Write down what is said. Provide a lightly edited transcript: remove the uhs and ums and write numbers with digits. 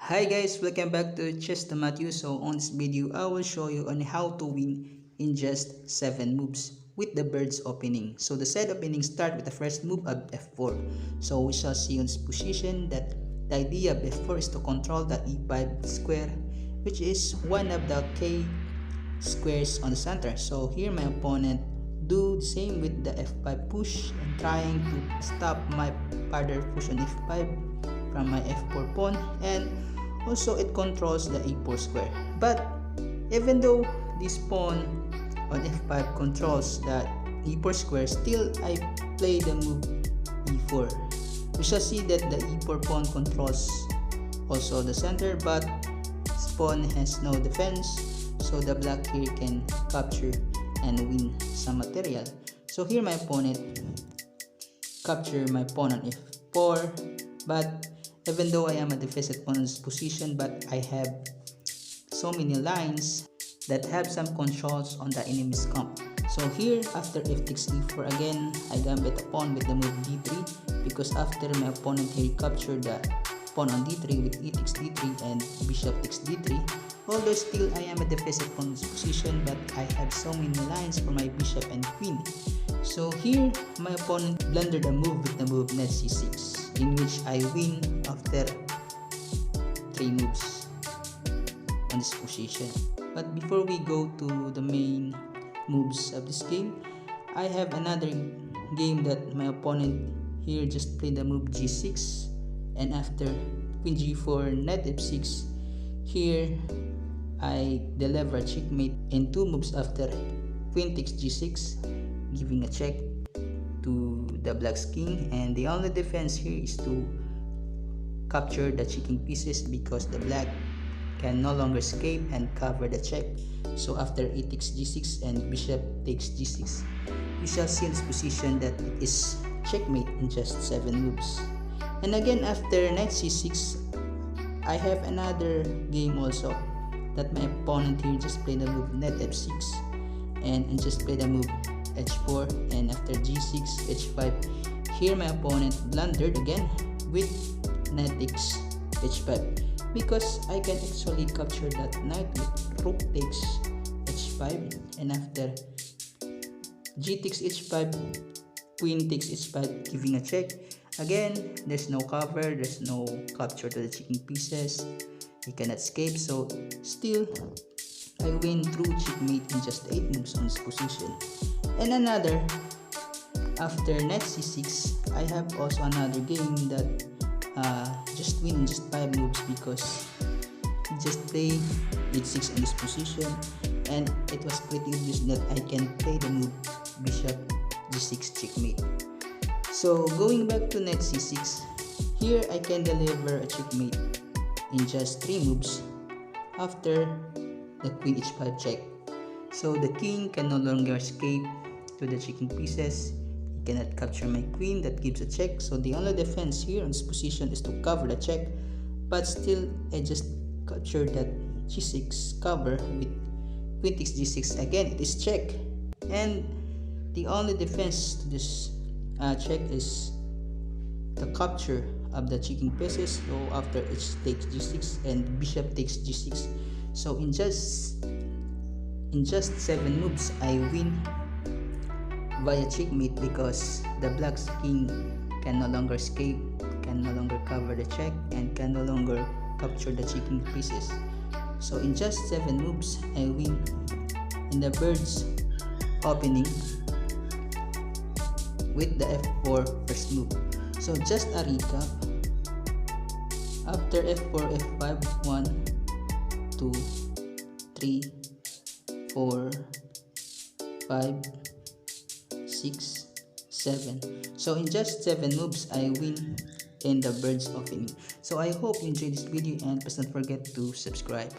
Hi guys, welcome back to Chess to Matthew. So on this video, I will show you on how to win in just 7 moves with the bird's opening. So the side opening start with the first move of f4. So we shall see on this position that the idea of f4 is to control the e5 square, which is one of the k squares on the center. So here my opponent do the same with the f5 push and trying to stop my further push on f5 from my f4 pawn, and also it controls the e4 square. But even though this pawn on f5 controls the e4 square, still I play the move e4. We shall see that the e4 pawn controls also the center, but this pawn has no defense, so the black here can capture and win some material. So here my opponent capture my pawn on f4, but even though I am a defensive pawn in this position, but I have so many lines that have some controls on the enemy's camp. So here after f takes e4 again, I gambit a pawn with the move d3, because after my opponent here captured the pawn on d3 with e takes d3 and bishop takes d3. Although still I am a defensive pawn in this position, but I have so many lines for my bishop and queen. So here my opponent blundered a move with the move knight c6, in which I win after 3 moves on this position. But before we go to the main moves of this game, I have another game that my opponent here just played the move g6, and after queen g4 knight f6, here I deliver a checkmate in 2 moves after queen takes g6, giving a check to the black's king, and the only defense here is to capture the checking pieces because the black can no longer escape and cover the check. So after e takes g6 and bishop takes g6, you shall see in this position that it is checkmate in just 7 moves. And again after knight c6, I have another game also that my opponent here just played the move knight f6 and just played the move h4, and after g6 h5, here my opponent blundered again with knight takes h5, because I can actually capture that knight with rook takes h5, and after g takes h5, queen takes h5, giving a check. Again, there's no cover, there's no capture to the checking pieces, he cannot escape, so still I win through checkmate in just 8 moves on this position. And another, after knight c6, I have also another game that just win in just 5 moves, because he just played h6 in this position, and it was pretty obvious that I can play the move bishop g6 checkmate. So going back to knight c6, here I can deliver a checkmate in just 3 moves after the queen h5 check. So the king can no longer escape to the checking pieces, he cannot capture my queen, that gives a check. So the only defense here in this position is to cover the check, but still I just captured that g6 cover with queen takes g6, again it is check, and the only defense to this check is the capture of the checking pieces. So after h takes g6 and bishop takes g6, so in just 7 moves I win via checkmate, because the black's king can no longer escape, can no longer cover the check, and can no longer capture the checking pieces. So in just 7 moves I win in the bird's opening with the f4 first move. So just a recap, after f4 f5, 1 2 3 4 5 6 7. So in just 7 moves I win in the bird's opening. So I hope you enjoyed this video, and please don't forget to subscribe.